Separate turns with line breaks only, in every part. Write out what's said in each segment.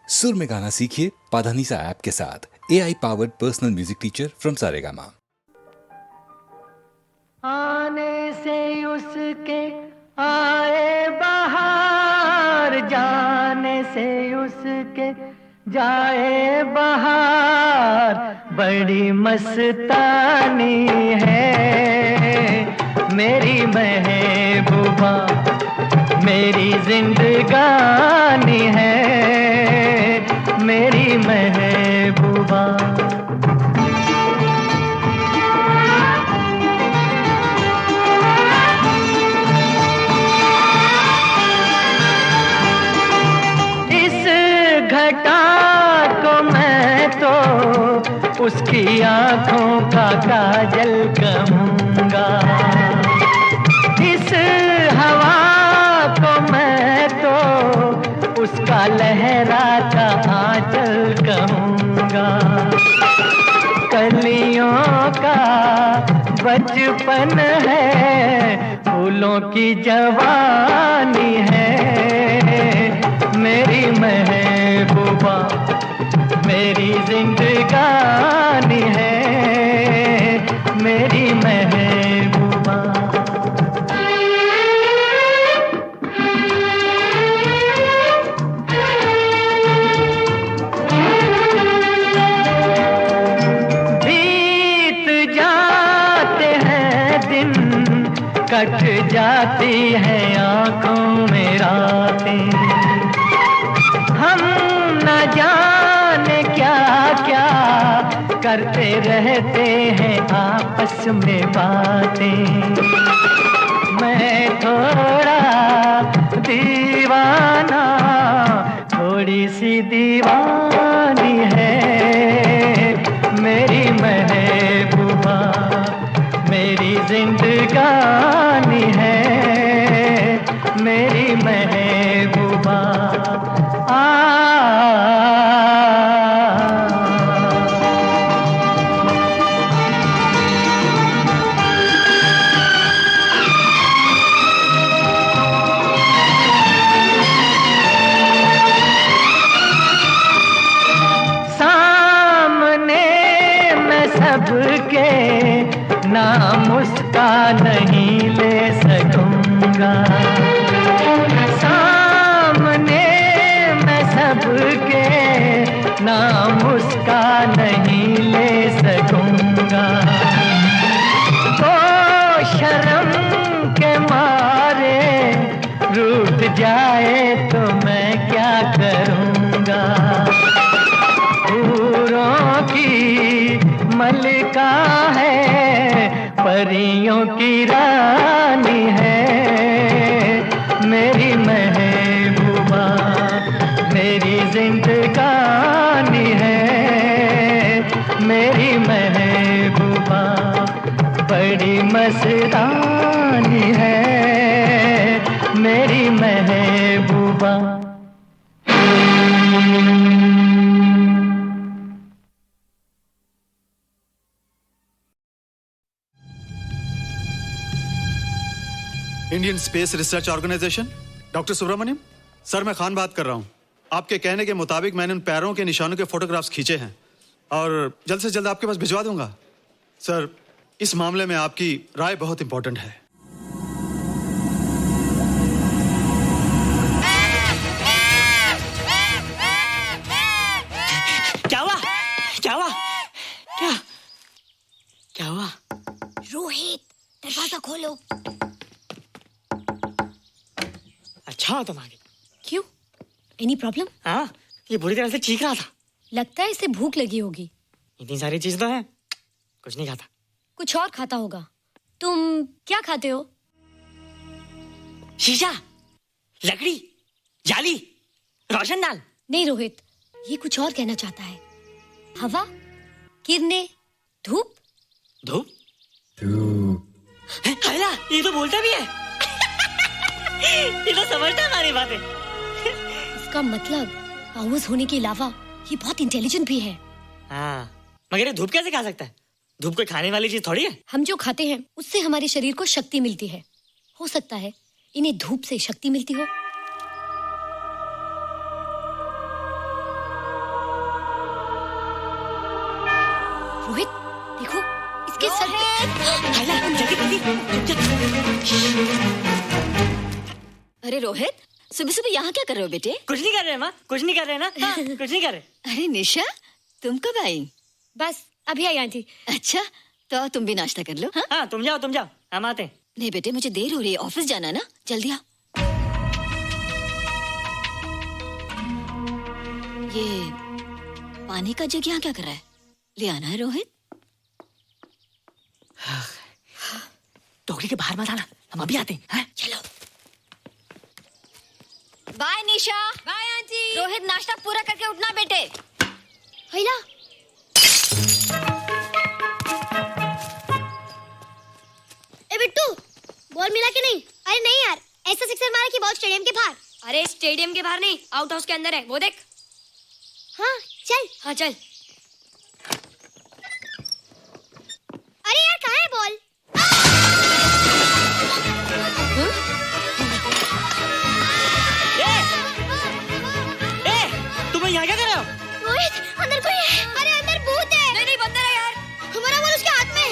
सुर में गाना सीखिए पाधानीसा ऐप के साथ। AI powered personal music teacher from Saregama.
आने से उसके आए बहार, जाने से उसके जाए बहार। बड़ी मस्तानी है मेरी महबूबा, मेरी जिंदगानी है मेरी महबूबा। इस घटा को मैं तो उसकी आंखों का काजल कहूँगा, इस हवा को मैं तो उसका लहराता आंचल कहूँगा। कलियों का बचपन है, फूलों की जवानी है मेरी महबूबा, मेरी जिंदगानी है मेरी महबूबा। बीत जाते हैं दिन, कट जाती है आंखों में रातें, हम न जाने क्या क्या करते रहते हैं आपस में बातें। मैं थोड़ा दीवाना, थोड़ी सी दीवानी है मेरी महबूबा, मेरी जिंदगानी है मेरी महबूबा। सामने मैं सबके नाम उसका नहीं ले सकूंगा, सामने मैं सबके नाम उसका नहीं ले सकूंगा। तो शर्म के मारे रूठ जाए तो मैं क्या करूंगा। हूरों की मलिका है, परियों की रानी है मेरी महबूबा, मेरी जिंदगानी है मेरी महबूबा। बड़ी मस्तानी है मेरी महबूबा।
Indian space research organisation, doctor Subramanyam sir, मैं खान बात कर रहा हूँ। आपके कहने के मुताबिक मैंने उन पैरों के निशानों के फोटोग्राफ्स खींचे हैं और जल्द से जल्द आपके पास भिजवा दूंगा। सर, इस मामले में आपकी राय बहुत इंपॉर्टेंट है।
क्या हुआ? क्या हुआ? क्या क्या हुआ?
रोहित, दरवाजा खोलो।
अच्छा हो तुम आ गई।
क्यों? Any problem?
हाँ, ये बुरी तरह से चीख रहा था।
लगता है इसे भूख लगी होगी।
इतनी सारी चीज तो है, कुछ नहीं खाता।
कुछ और खाता होगा। तुम क्या खाते हो?
शीशा, लकड़ी, जाली, रोशनदान।
नहीं रोहित, ये कुछ और कहना चाहता है। हवा, किरणें, धूप।
धूप? हैला, ये तो बोलता भी है। ये तो समझता है हमारी बातें।
इसका मतलब पावर्स होने के अलावा ये बहुत इंटेलिजेंट भी है।
हाँ, मगर ये धूप कैसे खा सकता है? धूप कोई खाने वाली चीज थोड़ी है।
हम जो खाते हैं उससे हमारे शरीर को शक्ति मिलती है। हो सकता है इन्हें धूप से शक्ति मिलती हो।
आइला, जल्दी।
अरे रोहित, सुबह सुबह यहाँ क्या कर रहे हो बेटे?
कुछ नहीं कर रहे माँ, कुछ नहीं कर रहे ना। हाँ, कुछ नहीं कर रहे।
अरे निशा, तुम कब आई?
बस अभी आई आंटी।
अच्छा, तो तुम भी नाश्ता कर लो। हाँ
हाँ, तुम जाओ, हम आते हैं।
नहीं बेटे, मुझे देर हो रही है, ऑफिस जाना ना, जल्दी आओ। ये पानी का जग यहाँ क्या कर रहा है? ले आना है रोहित।
टोकरी के बाहर मत आना, हम अभी आते हैं।
चलो। Bye Nisha.
Bye aunty.
Rohit, नाश्ता पूरा करके उठना बेटे।
हैला। ए बिट्टू, बॉल मिला कि नहीं? अरे नहीं यार, ऐसा सिक्सर मारा कि बॉल स्टेडियम के बाहर।
अरे स्टेडियम के बाहर नहीं, आउट हाउस के अंदर है, वो देख।
हाँ चल।
हाँ चल।
अरे यार कहाँ है बॉल?
तुम यहाँ क्या कर रहे हो?
रोहित, अंदर कोई है। अरे अंदर भूत है।
नहीं बंदर है यार।
हमारा बॉल उसके हाथ में।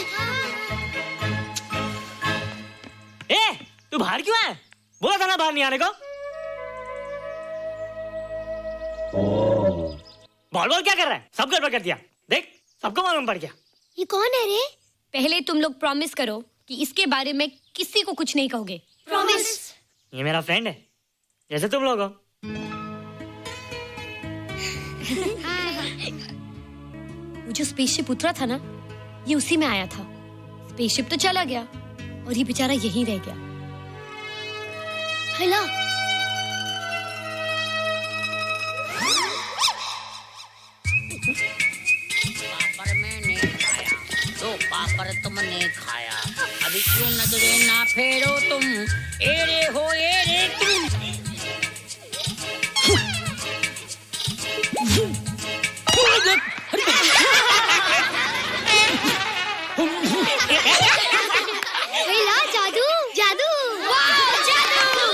तू बाहर क्यों है? बोला था ना बाहर नहीं आने को। बॉल क्या कर रहा है? सब गड़बड़ कर दिया। देख, सबको मालूम पड़ गया।
ये कौन है रे?
पहले तुम लोग प्रॉमिस करो कि इसके बारे में किसी को कुछ नहीं कहोगे।
प्रॉमिस।
ये मेरा फ्रेंड है, जैसे तुम लोग हो।
वो जो स्पेसशिप उतरा था ना, ये उसी में आया था। स्पेसशिप तो चला गया और ये बेचारा यहीं रह गया।
हैला।
पापड़ मैंने खाया, दो पापड़ तुमने खाया, अभी क्यों नजरे ना फेरो तुम, एरे हो एरे तुम।
हैला, जादू जादू। वाह, जादू।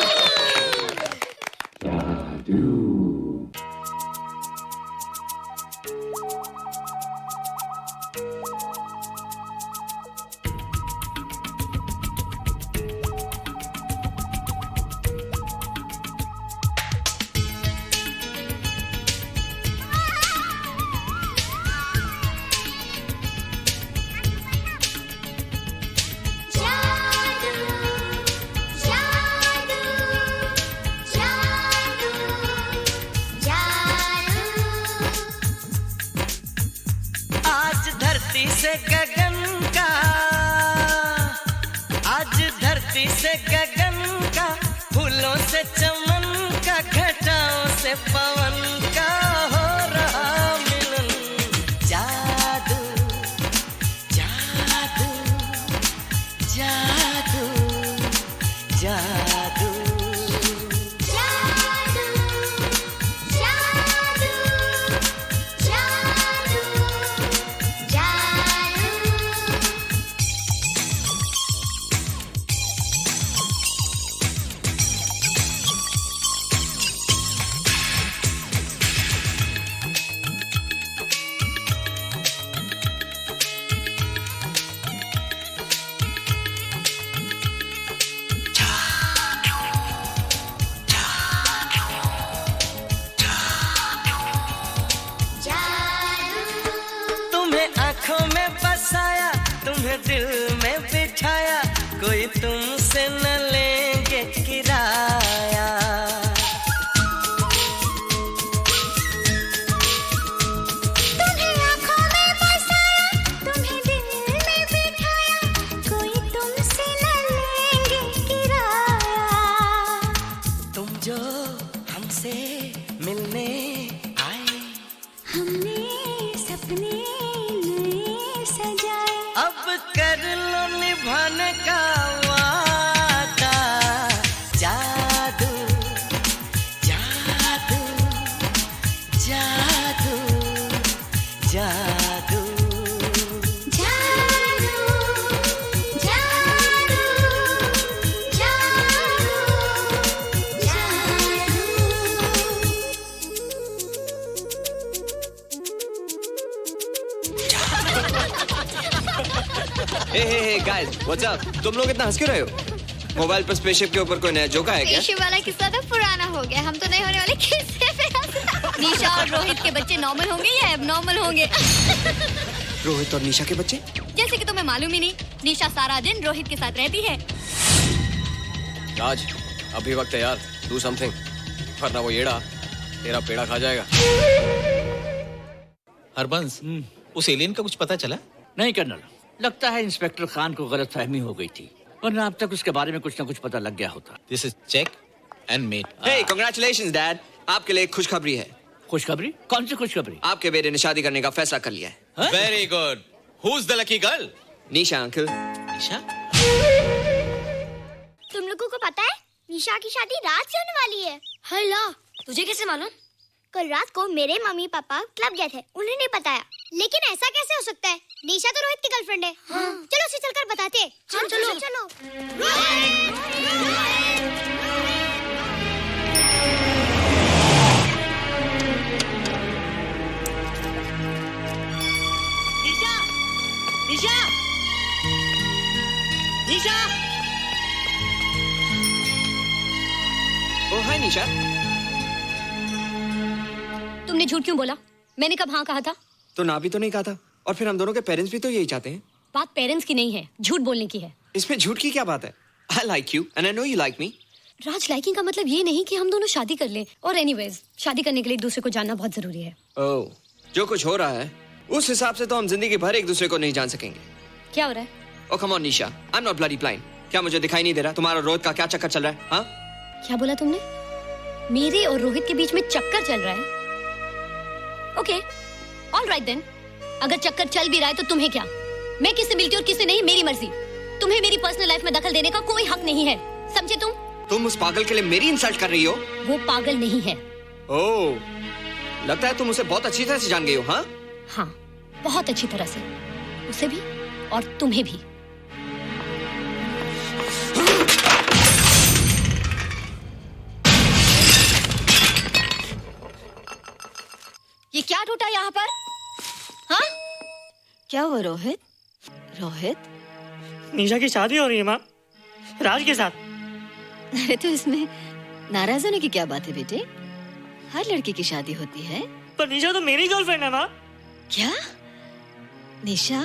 आज धरती से गगन का, आज धरती से गगन का, फूलों से चमन का, घटाओं से पवन का हो रहा मिलन। जादू जादू जादू जादू। आँखों में बसाया, तुम्हें दिल में बिठाया, कोई तुमसे न लेंगे किराया।
तुम्हें आँखों में बसाया, तुम्हें दिल में बिठाया, कोई तुमसे न लेंगे किराया।
तुम जो हमसे मिलने आए,
हमने सपने
अब कर लो निभाने का वादा। जादू जादू जादू जादू
जादू।
Hey guys, what's up? तुम लोग इतना हंस क्यों रहे हो? मोबाइल पर स्पेसशिप के ऊपर कोई नया जोक है क्या?
स्पेसशिप वाला किस्सा तो पुराना हो गया, हम तो नए होने वाले किस्से पे हंसना। निशा और रोहित के बच्चे नॉर्मल होंगे या एबनॉर्मल होंगे?
रोहित और निशा के बच्चे?
जैसे कि तुम्हें मालूम ही नहीं, निशा सारा दिन रोहित के साथ रहती है।
राज, अभी वक्त है यार, डू समथिंग, वरना वो येड़ा तेरा पेड़ा खा जाएगा।
हरबंस, उस एलियन का कुछ पता चला?
नहीं कर्नल, लगता है इंस्पेक्टर खान को गलतफहमी हो गई थी, वरना अब तक उसके बारे में कुछ न कुछ पता लग गया होता।
This is check and mate.
Hey, congratulations dad, आपके लिए एक खुशखबरी है।
खुशखबरी? कौन सी खुशखबरी?
आपके बेटे ने शादी करने का फैसला कर लिया है।
Very good. Who is the lucky girl?
Nisha uncle.
Nisha?
तुम लोगों को पता है निशा की शादी रात से होने वाली है। हल्ला, तुझे कैसे मालूम? कल रात को मेरे मम्मी पापा क्लब गए थे, उन्हें नहीं बताया। लेकिन ऐसा कैसे हो सकता है? निशा तो रोहित की गर्लफ्रेंड है। हाँ। चलो उसे चलकर बताते हैं। चलो।
निशा! निशा! निशा!
ओ हाय निशा।
तुमने झूठ क्यों बोला? मैंने कब हाँ कहा था?
तो ना भी तो नहीं कहा था, और फिर हम दोनों के पेरेंट्स भी तो यही चाहते हैं।
बात पेरेंट्स की नहीं है, झूठ बोलने की है।
इसमें झूठ की क्या बात है? I like you and I know you like me.
Raj, liking का मतलब ये नहीं कि हम दोनों शादी कर लें। और एनीवेज, शादी करने के लिए एक दूसरे को जानना बहुत जरूरी है।
ओह, जो कुछ हो रहा है उस हिसाब से तो हम जिंदगी भर एक दूसरे को नहीं जान सकेंगे।
क्या हो रहा है?
Oh come on Nisha, I'm not bloody blind. क्या मुझे दिखाई नहीं दे रहा तुम्हारा रोहित का क्या चक्कर चल रहा है? हाँ?
क्या बोला तुमने? मेरे और रोहित के बीच में चक्कर चल रहा है? Okay, all right then. अगर चक्कर चल भी रहा है तो तुम्हें क्या? मैं किससे मिलती हूँ और किससे नहीं, मेरी मर्जी। तुम्हें मेरी पर्सनल लाइफ में दखल देने का कोई हक नहीं है, समझे तुम?
तुम उस पागल के लिए मेरी इंसल्ट कर रही हो?
वो पागल नहीं है।
ओह, लगता है तुम उसे बहुत अच्छी तरह से जान गई हो। हाँ?
हाँ, बहुत अच्छी तरह से, उसे भी और तुम्हें भी।
ये क्या टूटा यहाँ पर? हाँ? क्या हुआ रोहित? रोहित?
निशा की शादी हो रही है माँ, राज के साथ।
अरे तो इसमें नाराज होने की क्या बात है बेटे? हर लड़की की शादी होती है।
पर निशा तो मेरी गर्लफ्रेंड है माँ।
क्या? निशा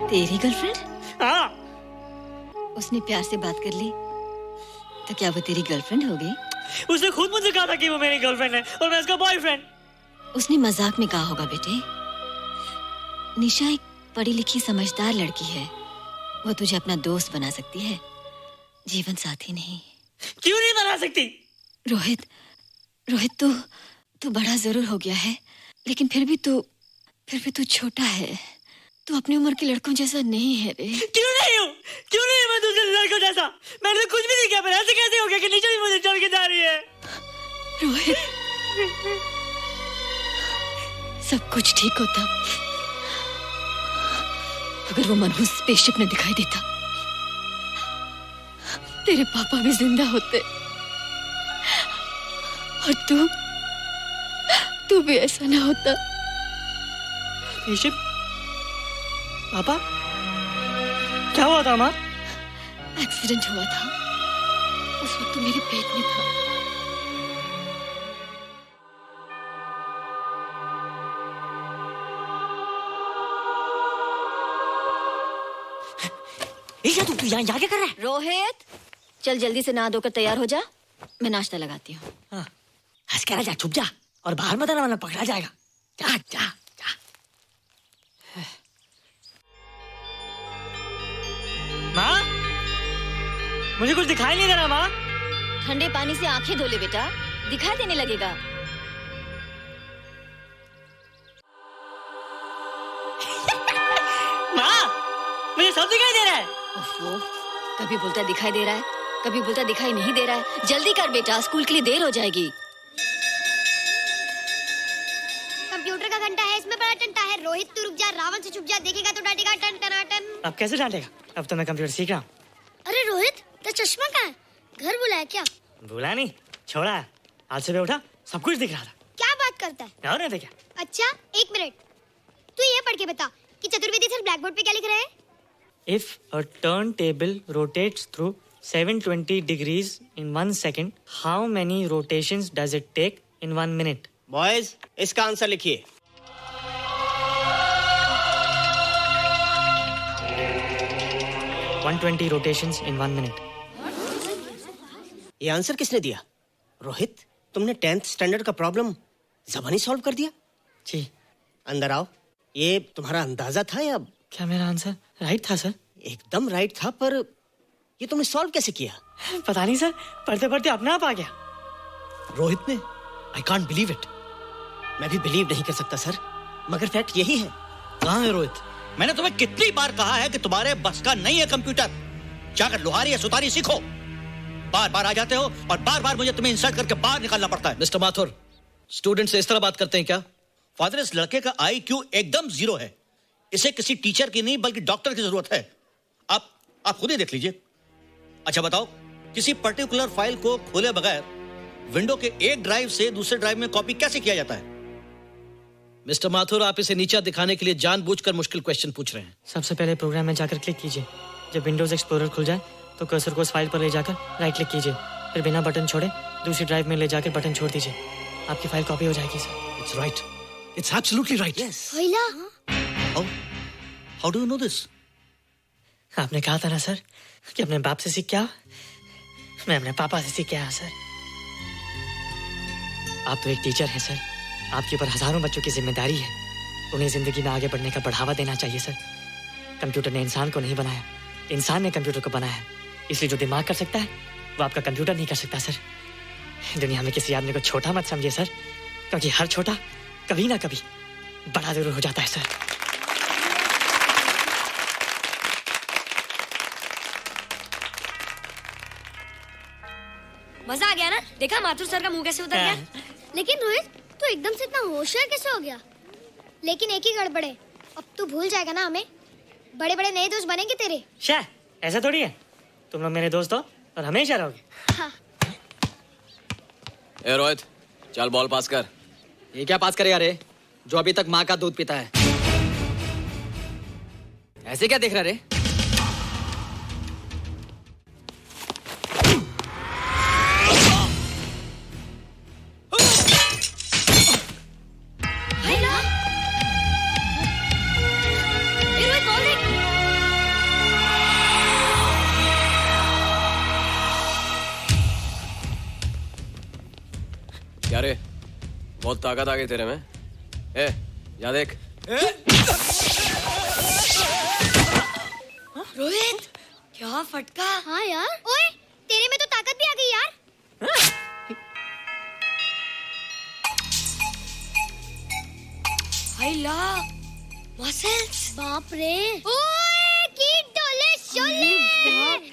तेरी गर्लफ्रेंड?
हाँ।
उसने प्यार से बात कर ली तो क्या वो तेरी गर्लफ्रेंड हो गई?
उसने खुद मुझे कहा था कि वो मेरी गर्लफ्रेंड है और मैं उसका बॉयफ्रेंड।
उसने मजाक में कहा होगा बेटे। निशा एक पढ़ी लिखी समझदार लड़की है, वो तुझे अपना दोस्त बना सकती है, जीवन साथी नहीं।
क्यों नहीं बना सकती?
रोहित, तू बड़ा जरूर हो गया है, लेकिन फिर भी तू छोटा है। तू अपनी उम्र के लड़कों जैसा नहीं है रे।
क्यों नहीं हूँ मैं दूसरे लड़कों जैसा? मैंने कुछ भी नहीं किया, पर ऐसे कैसे हो गया कि निशा भी मुझे छोड़ के जा रही है?
रोहित, सब कुछ ठीक होता अगर वो मनहूस स्पेसशिप न दिखाई देता। तेरे पापा भी जिंदा होते और तू भी ऐसा ना होता।
स्पेसशिप? पापा? क्या हुआ था माँ?
एक्सीडेंट हुआ था, उस वक्त मेरे पेट में था।
तू यहाँ क्या कर रहा है?
रोहित, चल जल्दी से नहा धोकर तैयार हो जा, मैं नाश्ता लगाती हूँ।
हाँ, हंस कर जा, छुप जा और बाहर मत आना वरना पकड़ा जाएगा। जा जा जा। माँ, मुझे कुछ दिखाई नहीं दे रहा माँ।
ठंडे पानी से आंखें धो ले बेटा, दिखाई देने लगेगा।
माँ, मुझे सब दिखाई दे रहा है।
कभी बोलता दिखाई दे रहा है, कभी बोलता दिखाई नहीं दे रहा है। जल्दी कर बेटा, स्कूल के लिए देर हो जाएगी।
कंप्यूटर का घंटा है, इसमें बड़ा टंटा है। रोहित तू रुक जा, रावण से छुप जा, देखेगा तो डांटेगा टन टनाटन।
अब कैसे डांटेगा? अब तो मैं कंप्यूटर सीख रहा हूँ।
अरे रोहित, तेरा चश्मा कहाँ है? घर बुलाया क्या?
भूला नहीं, छोड़ा। आज सुबह उठा, सब कुछ दिख रहा था।
क्या बात करता है?
और नहीं तो क्या?
अच्छा, एक मिनट, तू ये पढ़ के बता कि चतुर्वेदी सर ब्लैक बोर्ड पे क्या लिख रहे हैं?
If a turntable rotates through 720 degrees in 1 second, how many rotations does it take in 1 minute?
Boys, इसका आंसर लिखिए।
$120 rotations in 1 minute.
ये आंसर किसने दिया? रोहित, तुमने 10th स्टैंडर्ड का प्रॉब्लम ज़बानी सॉल्व कर दिया?
जी।
अंदर आओ। ये तुम्हारा अंदाजा था या?
क्या मेरा आंसर राइट था सर?
एकदम राइट था, पर ये तुमने सॉल्व कैसे किया?
पता नहीं सर, पढ़ते पढ़ते अपने आप आ गया।
रोहित ने? I can't believe it. मैं भी बिलीव नहीं कर सकता सर, मगर फैक्ट यही है।
कहाँ है रोहित? मैंने तुम्हें कितनी बार कहा है कि तुम्हारे बस का नहीं है कंप्यूटर। जाकर लोहारी या सुतारी सीखो। बार बार आ जाते हो और बार बार मुझे तुम्हें इंसल्ट करके बाहर निकालना पड़ता है।
मिस्टर माथुर, स्टूडेंट से इस तरह बात करते हैं क्या?
फादर, इस लड़के का IQ एकदम 0 है। इसे किसी टीचर की नहीं बल्कि डॉक्टर की जरूरत है। आप खुद ही देख लीजिए। अच्छा बताओ, किसी पर्टिकुलर फाइल को खोले बगैर विंडो के एक ड्राइव से दूसरे ड्राइव में कॉपी कैसे किया जाता है?
मिस्टर माथुर, आप इसे नीचा दिखाने के लिए जानबूझकर मुश्किल क्वेश्चन पूछ रहे हैं।
सबसे पहले प्रोग्राम में जाकर क्लिक कीजिए। जब विंडोज एक्सप्लोरर खुल जाए तो कर्सर को उस फाइल पर ले जाकर राइट क्लिक कीजिए, फिर बिना बटन छोड़े दूसरी ड्राइव में ले जाकर बटन छोड़ दीजिए। आपकी फाइल कॉपी हो जाएगी sir.
It's right, it's absolutely right.
How do you know this?
आपने कहा था ना सर कि अपने बाप से सीख क्या, मैं अपने पापा से सीख क्या सर। आप तो एक टीचर हैं सर, आपके ऊपर हजारों बच्चों की जिम्मेदारी है। उन्हें जिंदगी में आगे बढ़ने का बढ़ावा देना चाहिए सर। कंप्यूटर ने इंसान को नहीं बनाया, इंसान ने कंप्यूटर को बनाया है। इसलिए जो दिमाग कर सकता है वो आपका कंप्यूटर नहीं कर सकता सर। दुनिया में किसी आदमी को छोटा मत समझिए सर, क्योंकि हर छोटा कभी ना कभी बड़ा जरूर हो जाता है सर।
मजा आ गया ना? देखा माथुर सर का मुंह कैसे उतर गया? लेकिन रोहित, तू एकदम से इतना होशियार कैसे हो गया? लेकिन एक ही गड़बड़ है, अब तू भूल जाएगा ना हमें। बड़े बड़े नए दोस्त बनेंगे तेरे।
शाह, ऐसा थोड़ी है। तुम लोग मेरे दोस्त हो और हमेशा रहोगे।
हाँ।
ए रोहित, चल बॉल पास कर।
ये क्या पास करेगा रे, जो अभी तक माँ का दूध पीता है? ऐसे क्या देख रहा रे?
क्या रे, बहुत ताकत आ गई तेरे में। ए, जा देख।
रोहित, क्या फटका। हाँ यार। ओए, तेरे में तो ताकत भी आ गई यार। हाइला, मसल्स। बाप रे। ओए, कीट डोले शोले।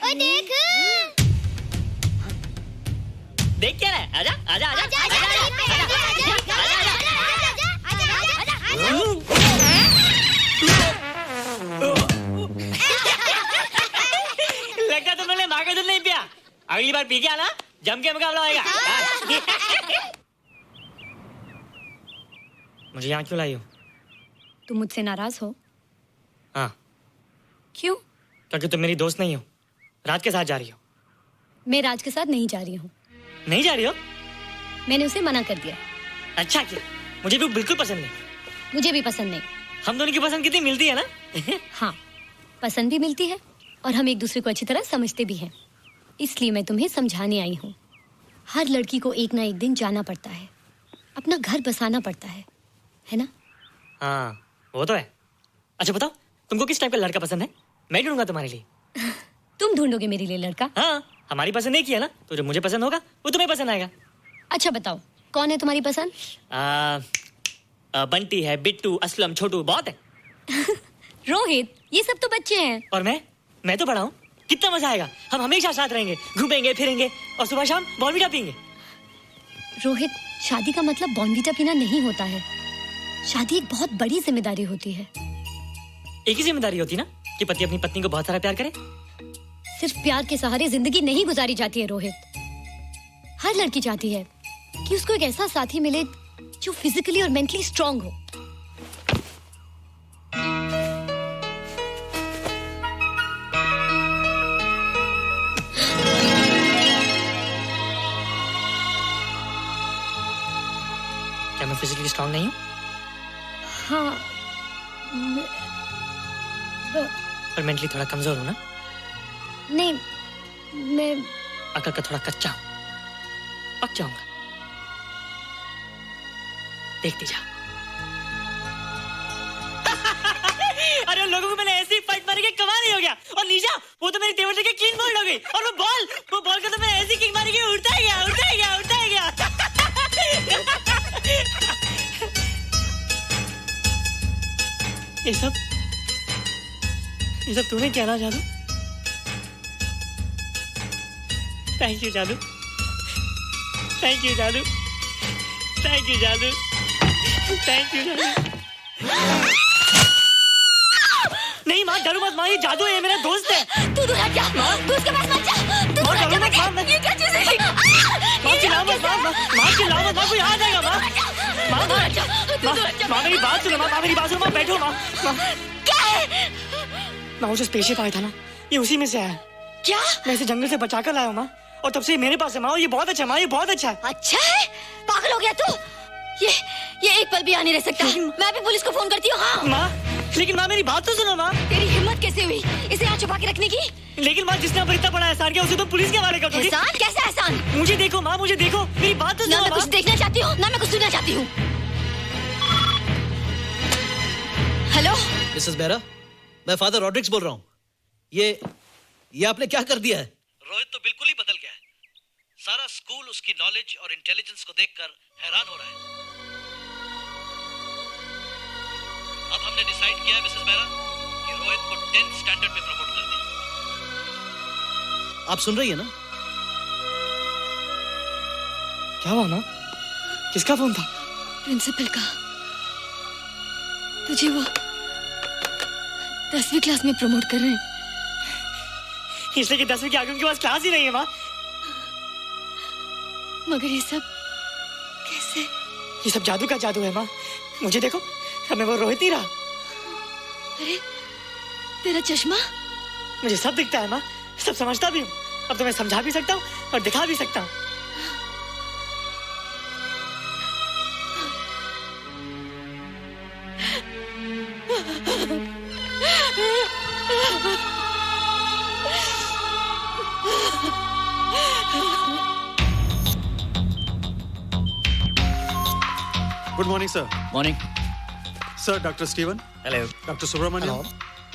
ओए देख।
देख क्या है? आजा आजा आजा लगता तुमने माँ का दूध नहीं पिया। अगली बार पी के आना, जम के मुकाबला होएगा। मुझे यहाँ क्यों लाई हो?
तुम मुझसे नाराज हो?
हाँ।
क्यों?
क्योंकि तुम मेरी दोस्त नहीं हो, राज के साथ जा रही हो।
मैं राज के साथ नहीं जा रही हूँ।
नहीं जा रही हो?
मैंने उसे मना कर दिया।
अच्छा किया, मुझे भी बिल्कुल पसंद नहीं।
मुझे भी पसंद नहीं।
हम दोनों की पसंद कितनी मिलती है ना?
हाँ, पसंद भी मिलती है और हम एक दूसरे को अच्छी तरह समझते भी हैं। इसलिए मैं तुम्हें समझाने आई हूँ। हर लड़की को एक ना एक दिन जाना पड़ता है, अपना घर बसाना पड़ता है ना?
हाँ, वो तो है। अच्छा बताओ, तुमको किस टाइप का लड़का पसंद है? मैं ढूंढूंगा तुम्हारे लिए।
तुम ढूंढोगे मेरे लिए लड़का?
हाँ, हमारी पसंद एक ही है ना, तो जो मुझे पसंद होगा वो तुम्हें पसंद आएगा।
अच्छा बताओ, कौन है तुम्हारी पसंद?
बंटी है, बिट्टू, असलम, छोटू, बहुत है।
रोहित, ये सब तो बच्चे हैं।
और मैं तो बड़ा हूँ। कितना मजा आएगा, हम हमेशा साथ रहेंगे, घूमेंगे फिरेंगे और सुबह शाम बॉर्नवीटा पीएंगे।
रोहित, शादी का मतलब बॉर्नवीटा पीना नहीं होता है। शादी एक बहुत बड़ी जिम्मेदारी होती है।
एक ही जिम्मेदारी होती ना कि पति अपनी पत्नी को बहुत सारा प्यार करे।
सिर्फ प्यार के सहारे जिंदगी नहीं गुजारी जाती है रोहित। हर लड़की चाहती है कि उसको एक ऐसा साथी मिले जो फिजिकली और मेंटली स्ट्रांग हो।
फिजिकली स्ट्रांग नहीं हो?
हाँ
और मेंटली थोड़ा कमजोर हो ना?
नहीं, मैं
अकल का थोड़ा कच्चा हूं, पक जाऊंगा, देखती जा। अरे उन लोगों को मैंने ऐसी फाइट मारी कि कमाल ही हो गया। और निशा, वो तो मेरी टेबल से क्लीन बोल्ड हो गई। और वो बॉल को तो मैंने ऐसी किक मारी कि उड़ता ही गया। ये सब तूने क्या ना जादू? थैंक यू जादू, थैंक यू जादू, थैंक यू जादू, थैंक यू जादू। नहीं माँ, डरो मत माँ, ये जादू है, मेरा दोस्त है।
तू दूर हट जा, तू उसके पास मत जा, तू दूर हट जा बेटे। ये क्या चीज़ है?
माँ चिल्लाओ मत, माँ चिल्लाओ मत, माँ कोई आ जाएगा। माँ मेरी बात सुनो, माँ मेरी बात सुनो, माँ बैठो। माँ
क्या है?
माँ वो जो स्पेसशिप आया था ना, ये उसी में से आया।
क्या?
मैं इसे जंगल से बचा कर लाया हूँ माँ, और तब से मेरे पास है माँ। ये बहुत अच्छा है माँ, ये बहुत अच्छा है।
अच्छा है? पागल हो गया तू? ये एक पल भी यहाँ नहीं रह सकता। मैं अभी पुलिस को फोन करती हूँ। हाँ
माँ, लेकिन माँ मेरी बात तो सुनो माँ।
तेरी हिम्मत कैसे हुई इसे यहाँ छुपा के रखने की?
लेकिन माँ, जिसने अब इतना बड़ा एहसान किया उसे तो पुलिस के हवाले कर दोगी।
एहसान? कैसा एहसान?
मुझे देखो माँ, मुझे देखो, मेरी बात तो सुनो।
ना मैं कुछ देखना चाहती हूँ, ना मैं कुछ सुनना चाहती हूँ। हेलो
मिसेस बेरा, मैं फादर रॉड्रिक्स बोल रहा हूँ। ये आपने क्या कर दिया है? रोहित तो बिल्कुल ही बदल गया है। सारा स्कूल उसकी नॉलेज और इंटेलिजेंस को देखकर हैरान हो रहा है। अब हमने डिसाइड किया है मिसेस बेरा कि रोहित को 10th स्टैंडर्ड में प्रमोट कर दें। आप सुन रही है ना?
क्या हुआ माँ? किसका फोन था?
प्रिंसिपल का। तुझे वो 10वीं क्लास में प्रमोट कर रहे हैं।
इसलिए कि 10वीं के आगे उनके पास क्लास ही नहीं है माँ।
मगर ये सब कैसे?
ये सब जादू का जादू है माँ। मुझे देखो, अब मैं वो रोहित नहीं रहा।
अरे तेरा चश्मा?
मुझे सब दिखता है माँ, सब समझता भी हूँ। अब तो मैं समझा भी सकता हूँ और दिखा भी सकता हूँ।
Good morning, sir.
Morning.
Sir, Dr. Steven.
Hello.
Dr. Subramaniam.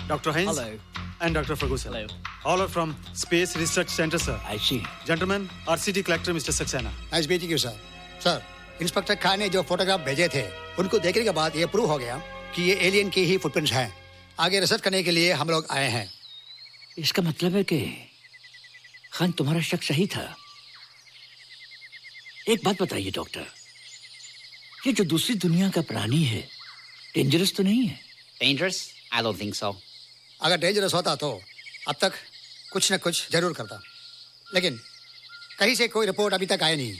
Dr. Heinz.
Hello.
And Dr. Ferguson.
Hello.
All are from Space Research Center, sir.
I see.
Gentlemen, RCT collector Mr. Saxena.
Nice meeting you sir. Sir, inspector Khan ने जो photograph भेजे थे उनको देखने के बाद ये prove हो गया कि ये एलियन की ही फुटप्रिंट्स हैं। आगे रिसर्च करने के लिए हम लोग आए हैं।
इसका मतलब है कि खान, तुम्हारा शक सही था। एक बात बताइए डॉक्टर, ये जो दूसरी दुनिया का प्राणी है डेंजरस तो नहीं है?
Dangerous? I don't think so.
अगर डेंजरस होता तो अब तक कुछ न कुछ जरूर करता, लेकिन कहीं से कोई रिपोर्ट अभी तक आई नहीं।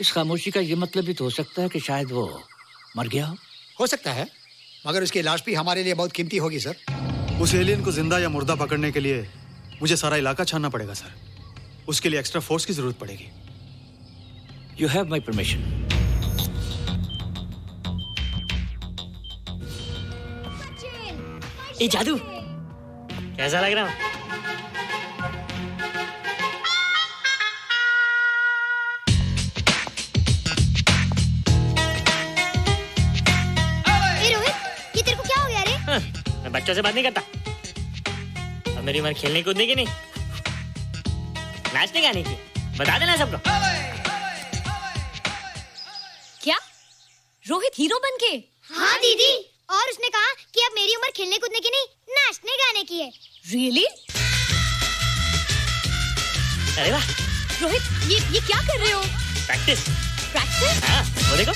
इस खामोशी का ये मतलब भी तो हो सकता है कि शायद वो मर गया
हो सकता है, मगर उसकी लाश भी हमारे लिए बहुत कीमती होगी सर।
उस एलियन को जिंदा या मुर्दा पकड़ने के लिए मुझे सारा इलाका छानना पड़ेगा सर। उसके लिए एक्स्ट्रा फोर्स की जरूरत पड़ेगी।
You have my permission.
ये जादू कैसा लग रहा हूँ?
रोहित, ये तेरे को क्या हो गया रे?
मैं बच्चों से बात नहीं करता। अब मेरी उम्र खेलने कूदने की नहीं, नाचने गाने की। बता देना सबको।
क्या रोहित हीरो बन के?
हाँ दीदी, और उसने कहा कि अब मेरी उम्र खेलने कूदने की नहीं, नाचने गाने की है।
Really?
अरे वाह
रोहित, ये क्या कर रहे हो?
प्रैक्टिस।
प्रैक्टिस?
हाँ, वो देखो।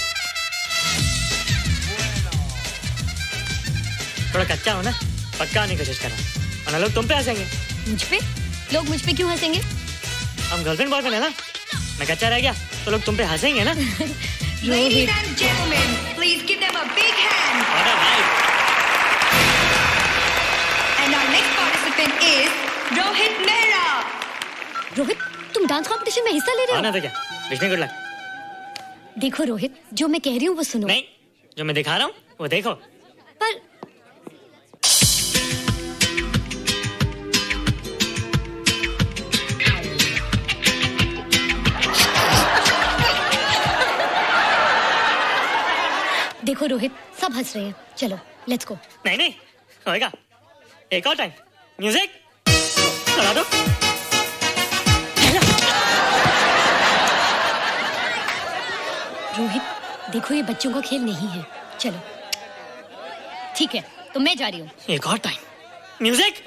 थोड़ा कच्चा हो ना, पक्का होने की कोशिश करना, वरना लोग तुम पे हंसेंगे।
मुझ पे? लोग मुझ पे क्यों हंसेंगे?
हम गर्लफ्रेंड बॉयफ्रेंड है ना, मैं कच्चा रह गया तो लोग तुम पे हंसेंगे ना।
Ladies and gentlemen, please give them a big hand.
What a hype.
And our next participant is Rohit Mehra.
Rohit, तुम डांस कंपटीशन में हिस्सा ले रहे हो?
ना तो क्या, विश मी गुड लक।
देखो रोहित, जो मैं कह रही हूँ वो सुनो।
नहीं, जो मैं दिखा रहा हूँ वो देखो।
पर देखो रोहित, सब हंस रहे हैं। चलो लेट्स गो।
नहीं नहीं होएगा, एक और टाइम। म्यूजिक चला दो।
रोहित देखो, ये बच्चों का खेल नहीं है। चलो ठीक है, तो मैं जा रही हूँ।
एक और टाइम। म्यूजिक।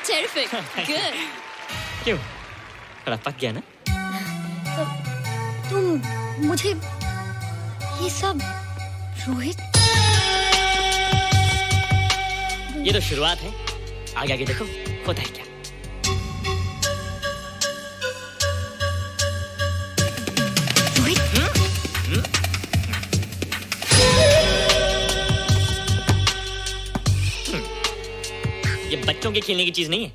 Terrific. Good.
क्यों? थोड़ा पक गया ना?
तुम मुझे ये सब रोहित,
ये तो शुरुआत है, आगे आगे देखो होता है क्या। ये बच्चों के खेलने की चीज नहीं है,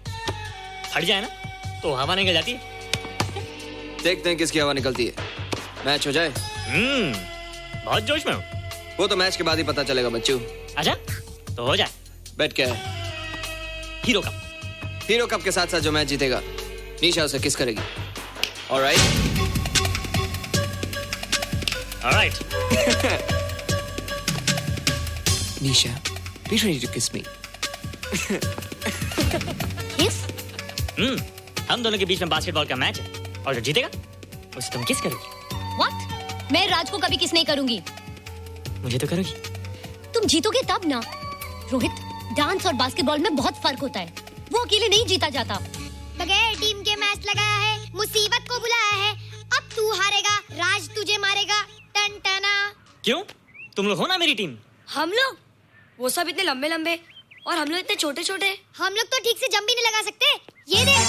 फट जाए ना तो हवा निकल जाती है।
देखते हैं किसकी हवा निकलती है। मैच हो जाए।
बहुत जोश में हूँ।
वो तो मैच के बाद ही पता चलेगा बच्चू।
अच्छा तो हो जाए।
बेट क्या है?
Hero cup.
हीरो कप के साथ साथ जो मैच जीतेगा निशा उसे किस करेगी। Alright?
Alright.
Nisha, be ready to kiss me.
किस?
हम दोनों के बीच में बास्केटबॉल का मैच है और जो जीतेगा उसे तुम किस करोगी।
What? मैं राज को कभी किस नहीं करूंगी।
मुझे तो करोगी।
तुम जीतोगे तब ना। रोहित, डांस और बास्केटबॉल में बहुत फर्क होता है, वो अकेले नहीं जीता जाता।
बगैर टीम के मैच लगाया है, मुसीबत को बुलाया है, अब तू हारेगा, राज तुझे मारेगा। टन टना।
क्यों? तुम लोग हो ना मेरी टीम।
हम लोग? वो सब इतने लंबे लंबे
और हम लोग इतने छोटे छोटे। हम लोग तो ठीक से जंप भी नहीं लगा सकते। ये देख।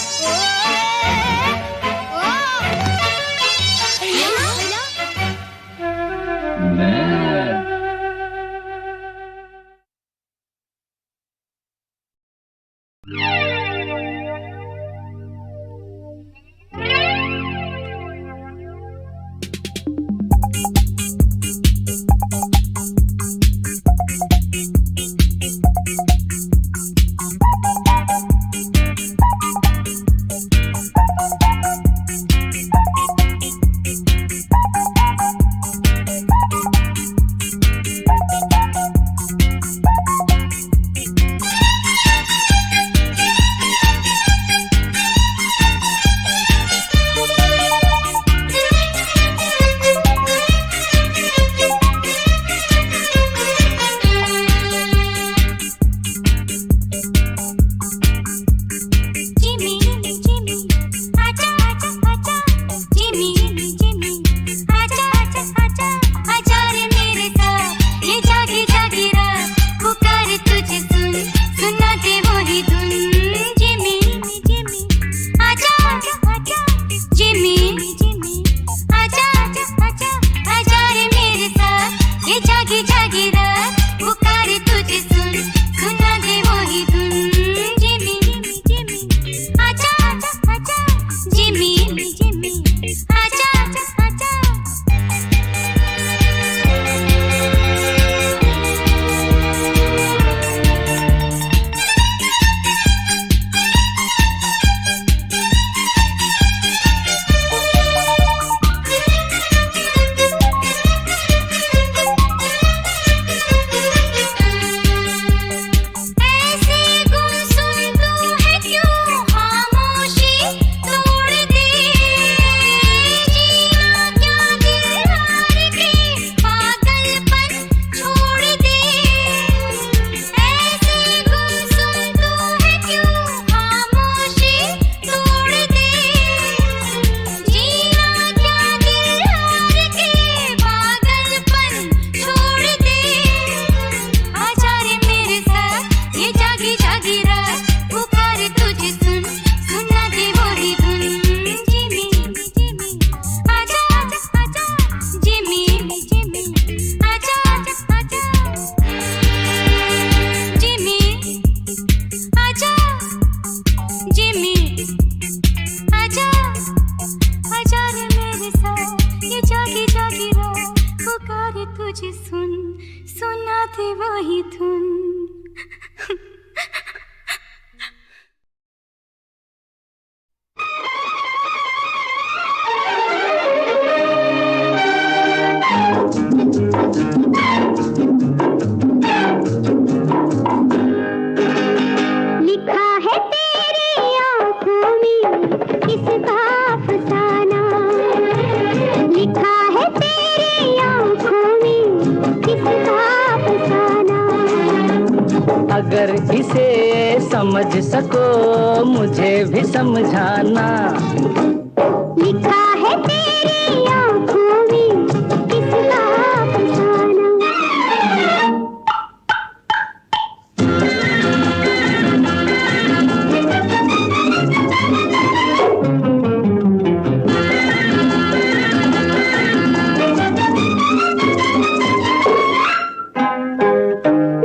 अगर इसे समझ सको मुझे भी समझाना।
लिखा है तेरी आँखों में किसका अफसाना।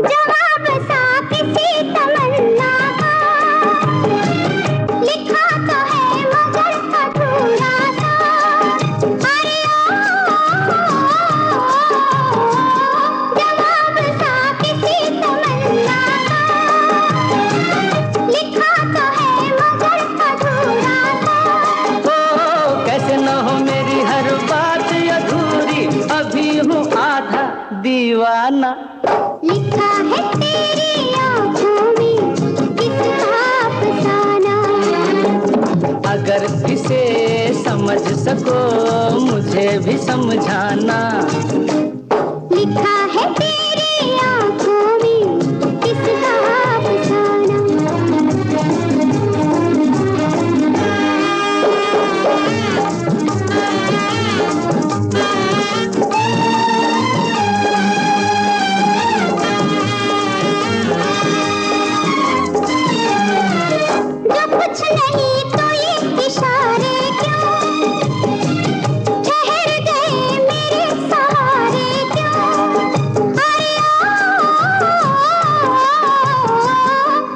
जवाब सा किसी तमन्ना का लिखा तो है मगर अधूरा सा। अरे जवाब सा किसी तमन्ना का लिखा तो है मगर अधूरा सा।
ओ कैसे न हो मेरी हर बात अधूरी, अभी हूँ आधा दीवाना।
लिखा है तेरी आँखों में किसका अफसाना।
अगर इसे समझ सको मुझे भी समझाना।
लिखा है तेरी आँखों में किसका अफसाना। कुछ नहीं तो ये इशारे क्यों, ठहर गए मेरे सहारे क्यों, अरे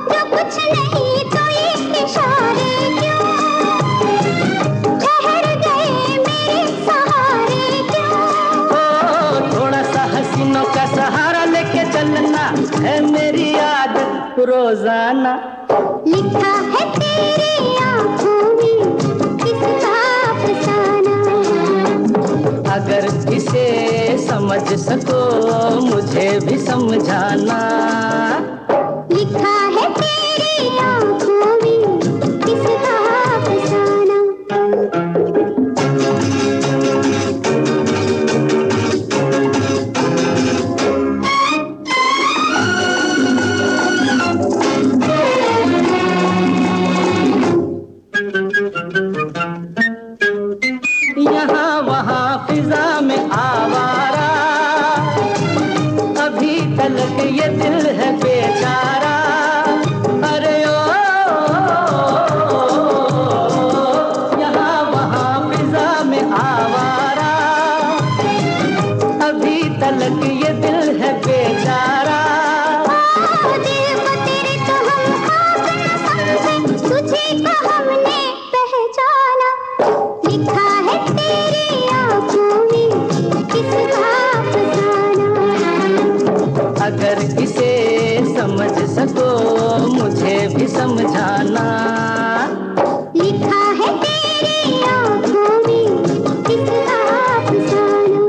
जो कुछ नहीं तो ये इशारे क्यों, ठहर गए मेरे सहारे क्यों।
ओ थोड़ा सा हसीनों का सहारा लेके चलना है मेरी आदत रोजाना।
लिखा है तेरी आँखों में किसका अफसाना,
अगर इसे समझ सको मुझे भी समझाना।
लिखा है तेरी आँखों में किसका अफसाना।
यहाँ वहाँ फिजा में आवारा, अभी तलक ये दिल है बेचारा। अरे ओ यहाँ वहाँ फिजा में आवारा, अभी तलक ये दिल है बेचारा।
दिल को तेरे तो हम खास न समझे, तुझे तो हमने पहचाना। लिखा है तेरी आँखों में किसका अफसाना,
अगर इसे समझ सको मुझे भी समझाना।
लिखा है तेरी आँखों में किसका अफसाना।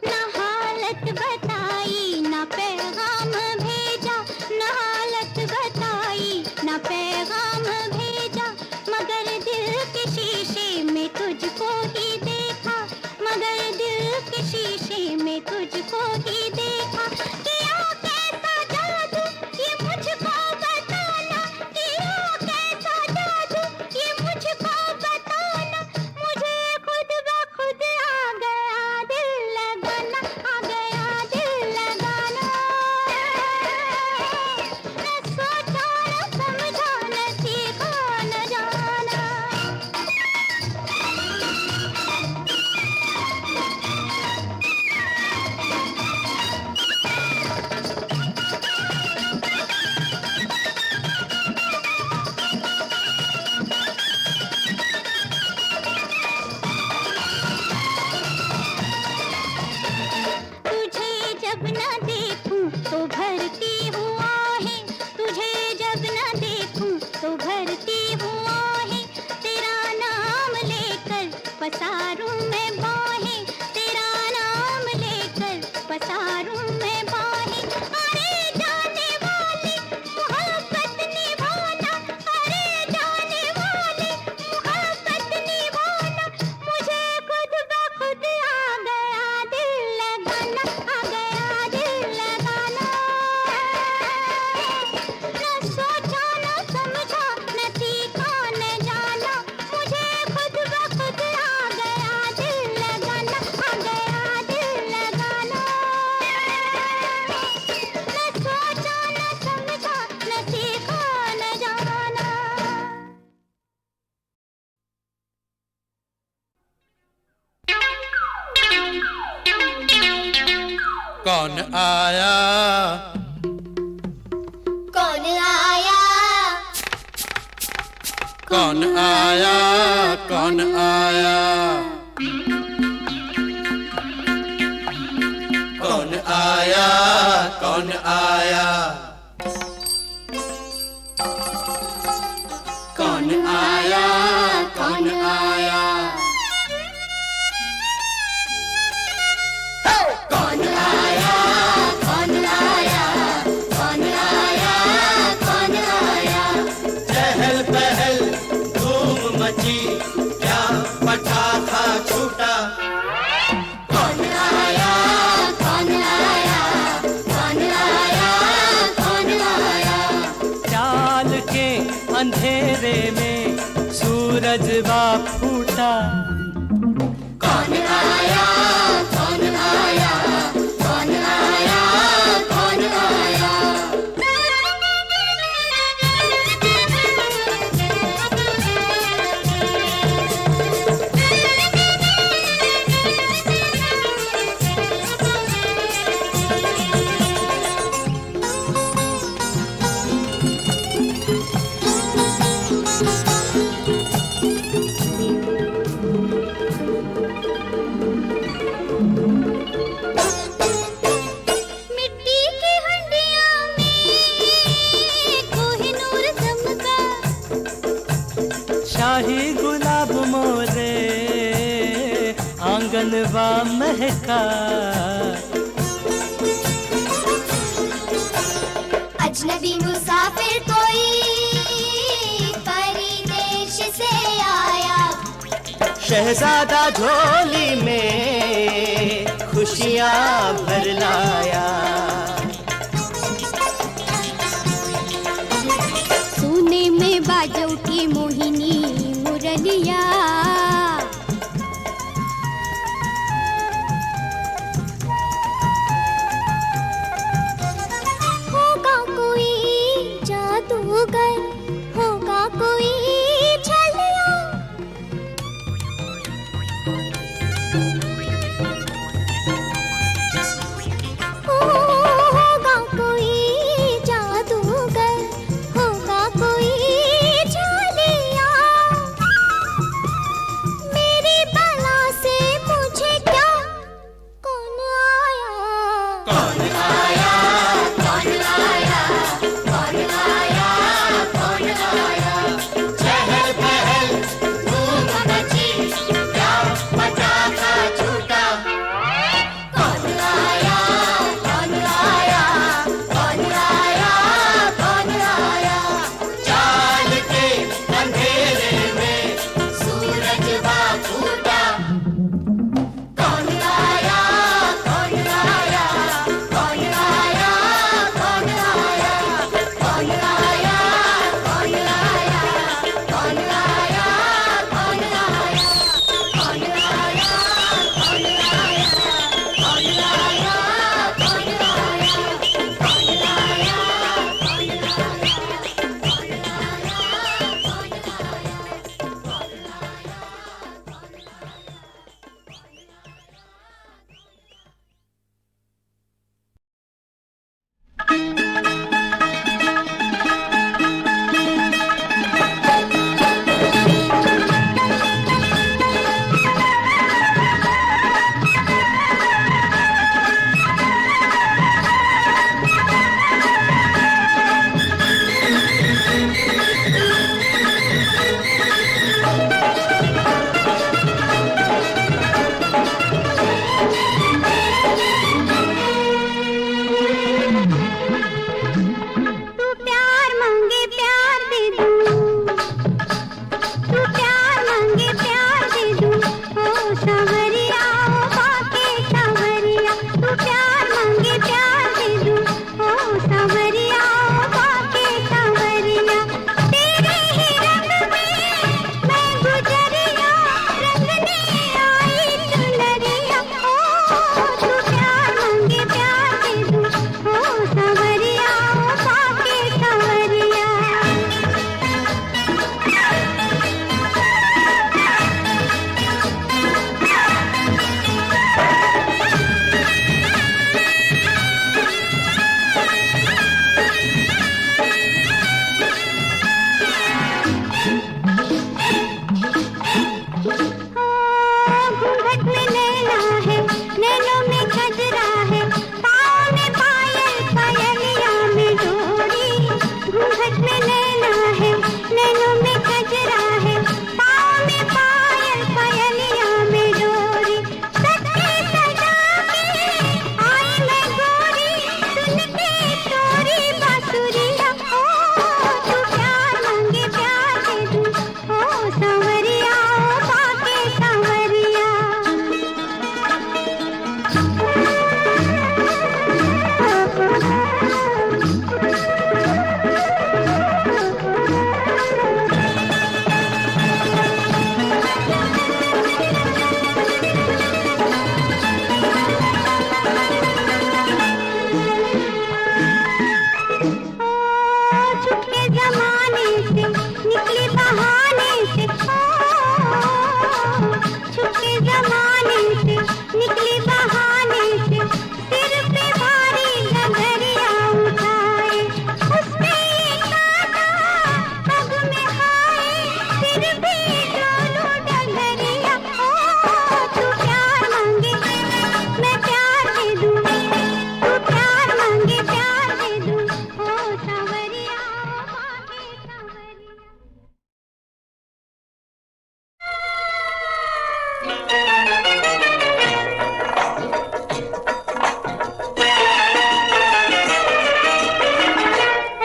ना हालत बताई ना पैगाम भेजा, ना हालत बताई ना पैगाम भेजा, मगर दिल के शीशे में तुझको ही देखा, मगर दिल के शीशे में तुझको ही देखा। किया कैसा जादू ये मुझको बताना, किया कैसा जादू ये मुझको बताना, मुझे खुद ब खुद आ गया दिल लगाना, आ गया दिल लगाना। न सोचा न समझा न सीखा न जाना। तुझे जब न देखूं तो भरती हूँ आहें, तुझे जब न देखूं तो भरती हूँ आहें, तेरा नाम लेकर पसारूं मैं बाहें, तेरा नाम लेकर पसारूं मैं बाहें। अरे जाने वाले मोहब्बत निभाना, अरे जाने वाले मोहब्बत निभाना, मुझे खुद ब खुद आ गया दिल लगाना, आ गया दिल लगाना। न सोचा न समझा न सीखा न जाना, मुझे खुद ब खुद आ गया दिल लगाना, आ गया दिल लगाना। न सोचा न समझा न सीखा न जाना।
कौन आया
कौन आया
कौन आया कौन आया कौन आया कौन आया कौन आया कौन आया
कौन आया कौन आया कौन आया कौन आया।
चहल पहल धूम मची क्या पटाखा छूटा
कौन आया कौन आया कौन आया कौन आया।
चाल के अंधेरे में सूरज वा फूटा
कौन आया कौन आया कौन आया कौन आया। मिट्टी की हंडिया में कोहिनूर चमका,
शाही गुलाब मोरे आंगन वा महका
अजनबी मुसाफिर कोई परदेश से आया,
शहजादा झोली में खुशियाँ भर लाया।
सोने में बाजो की मोहिनी मुरलिया, होगा कोई जादूगर, होगा कोई छलिया, होगा कोई जादूगर, होगा कोई छलिया।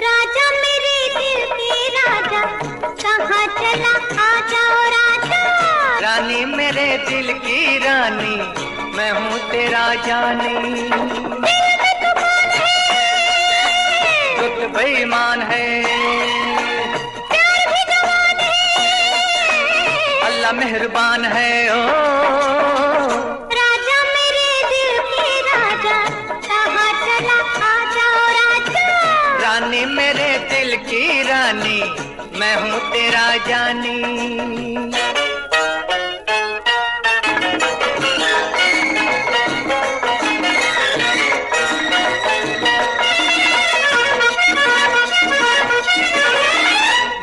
राजा मेरे दिल के राजा, कहाँ चला आ जाओ राजा।
रानी मेरे दिल की रानी, मैं हूँ तेरा जानी।
दिल में तूफान है,
रुत बेईमान है,
प्यार भी जवान है,
अल्लाह मेहरबान है। ओ
राजा मेरे दिल के राजा, कहाँ चला आ जाओ राजा।
रानी मेरे दिल की रानी, मैं हूँ तेरा जानी।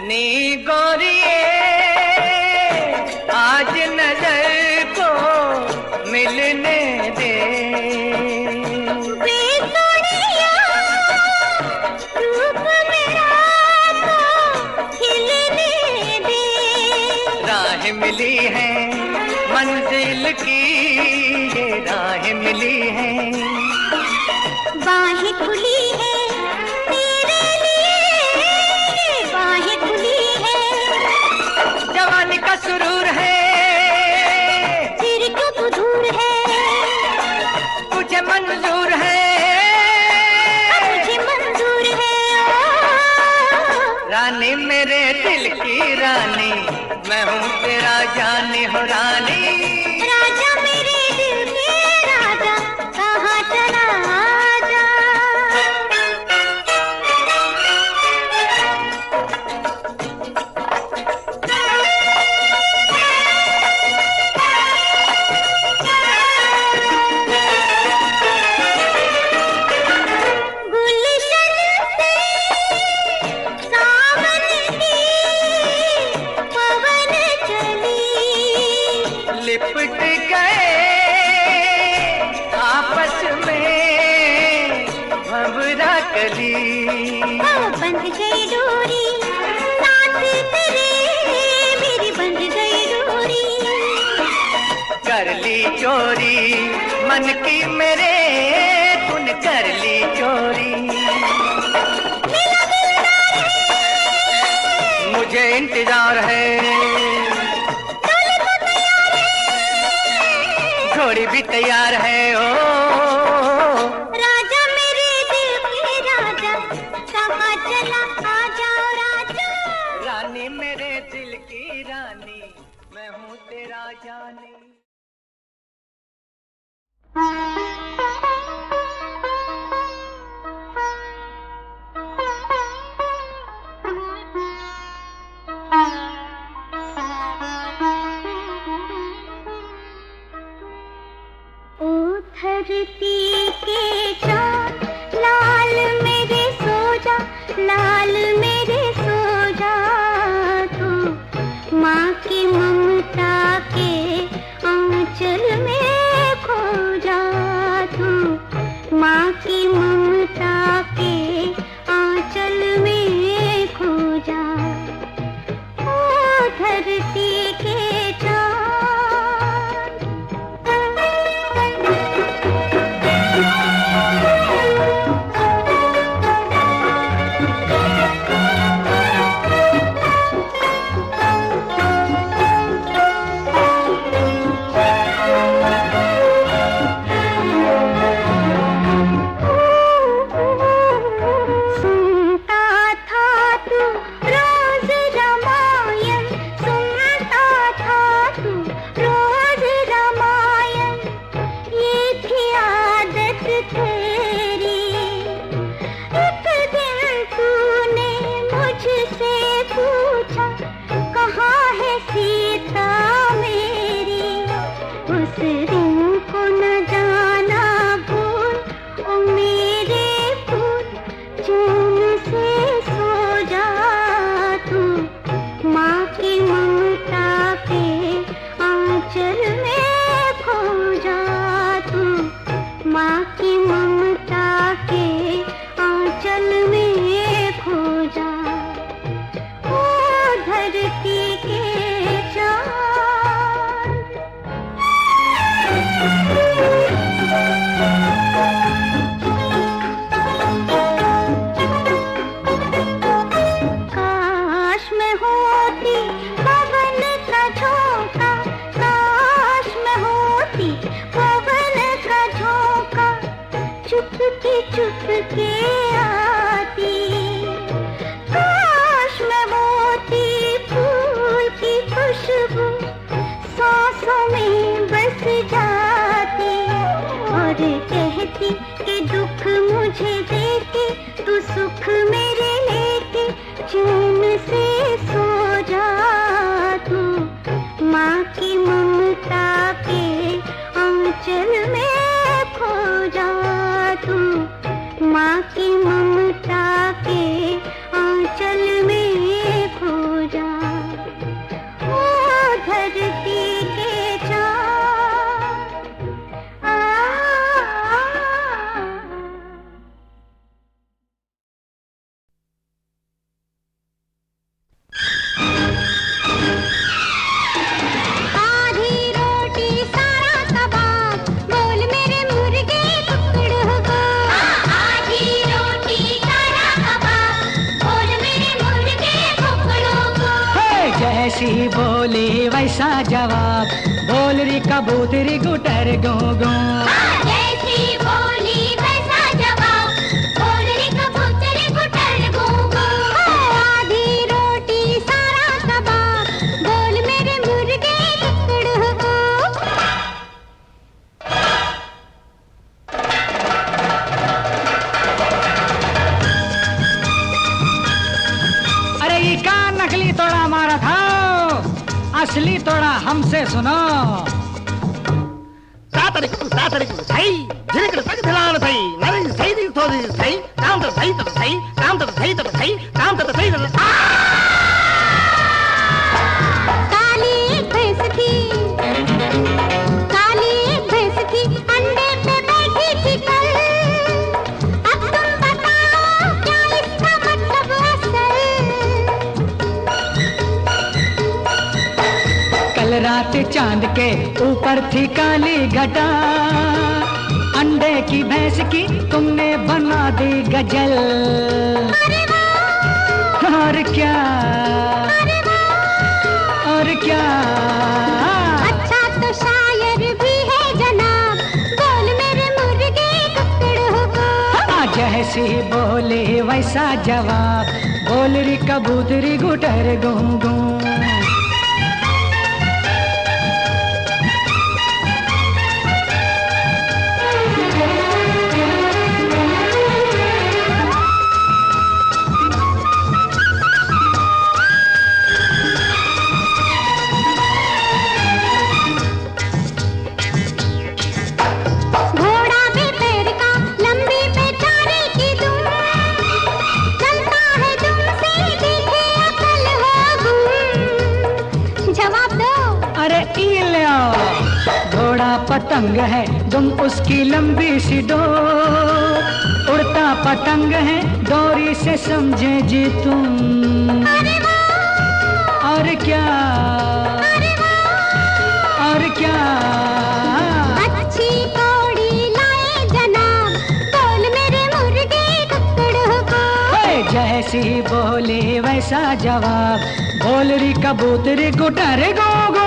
नी गोरिए आज नजर को मिलने दे।
बेसुनिया रूप मेरा तो खिलने दे।
राह मिली है मंजिल की, ये राह मिली है।
बाहें खुली है तेरे लिए, बाहें खुली है।
जवानी का सुरूर है,
फिर क्यों तू दूर है।
मुझे मंजूर है,
मुझे मंजूर है।
रानी मेरे दिल की रानी, मैं हूँ तेरा जानी हो रानी।
राजा मेरे दिल के राजा, कहाँ चला आजा। गुलशन से सावन की पवन चली।
लिपट गए आपस में भंवरा कली।
बंध गई डोरी साथ तेरे, मेरी बंध गई डोरी।
कर ली चोरी मन की मेरे, तूने कर ली चोरी। मुझे इंतजार है, घोड़ी भी तैयार है। ओ
राजा मेरे दिल के राजा, कहाँ चला आ जाओ राजा।
रानी मेरे दिल की रानी, मैं हूँ तेरा जानी।
ओ धरती के चाँद, लाल मेरे सो जा, लाल मेरे सो जा। तू माँ की ममता के आंचल में खो जा। तू माँ की ममता के आंचल में खो जा। ओ धरती के चाँद। सुनता था तू रोज रामायण, सुनता चुप के आती, काश मैं मोती फूल की खुशबू सांसों में बस जाती और कहती कि दुख मुझे देके तू सुख मेरे लेके चैन से सो जा तू, माँ की ममता के आंचल में खो जा तू, माँ की ममता के आंचल में खो जा। ओ धरती के चाँद आधी रोटी सारा कबाब, बोल मेरे मुर्गे कुकड़ को। आधी रोटी सारा कबाब, बोल मेरे मुर्गे कुकड़ों को।
जैसी बोली वैसा जवाब, बोल री कबूतरी गुटर गो गो।
जैसी बोली वैसा जवाब, बोल रे कबूतर गुटर गो गो। आधी रोटी सारा कबाब, बोल मेरे मुर्गे कुकड़ को।
अरे ये का नकली तोड़ा मारा था, असली तोड़ा हमसे सुनो। काली एक भैंस थी, काली एक भैंस थी, अंडे पे बैठी थी कल। अब तुम बताओ क्या इसका मतलब असल। कल रात चांद के ऊपर थी काली घटा, अंडे की भैंस की तुमने बना दी गजल। और क्या, और क्या।
अच्छा तो शायर भी है जनाब, बोल मेरे मुर्गे कुकड़ को।
जैसी बोले वैसा जवाब, बोल री कबूतरी गुटर गूं गूं।
घोड़ा बेपैर का, लंबी बेचारे की दुम, चलता है दुम से देखे अकल हो गुम। जवाब दो।
अरे ई लो, घोड़ा पतंग है, दुम उसकी लंबी सी डोर, उड़ता पतंग है डोरी से समझे जी तुम। और क्या, और क्या।
अच्छी कौड़ी लाए जनाब, बोल मेरे मुर्गे कुकड़ को।
जैसी बोले वैसा जवाब, बोल री कबूतरी गुटर गो गो।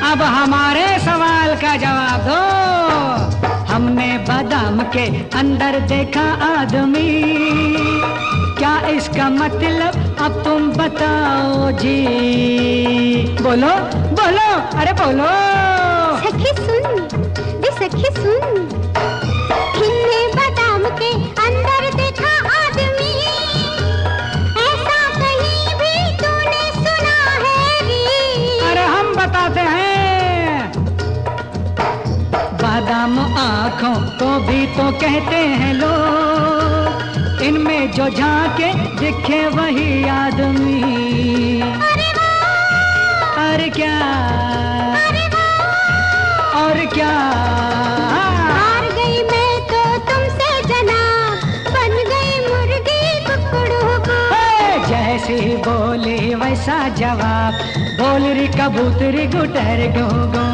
अब हमारे सवाल का जवाब दो। हमने बादाम के अंदर देखा आदमी, क्या इसका मतलब अब तुम बताओ जी। बोलो बोलो, अरे बोलो।
सखी सुन, दे सखी सुन। हमने बादाम के अंदर देखा आदमी, ऐसा कहीं भी तूने सुना है री।
अरे हम बताते हैं। बादाम आँखों को भी तो कहते हैं लोग, इनमें जो झांके दिखे वही आदमी। और क्या, और क्या।
हार गई मैं तो तुमसे जनाब, बन गई मुर्गी कुकड़ों को।
जैसी बोली वैसा जवाब, बोल री कबूतरी गुटर गो गो।